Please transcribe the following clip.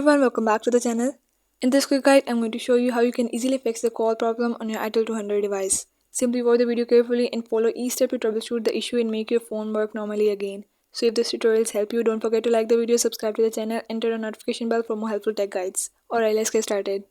everyone, welcome back to the channel. In this quick guide, I'm going to show you how you can easily fix the call problem on your Itel A200 device. Simply watch the video carefully and follow each step to troubleshoot the issue and make your phone work normally again. So if this tutorials help you, don't forget to like the video, subscribe to the channel and turn on notification bell for more helpful tech guides. Alright, let's get started.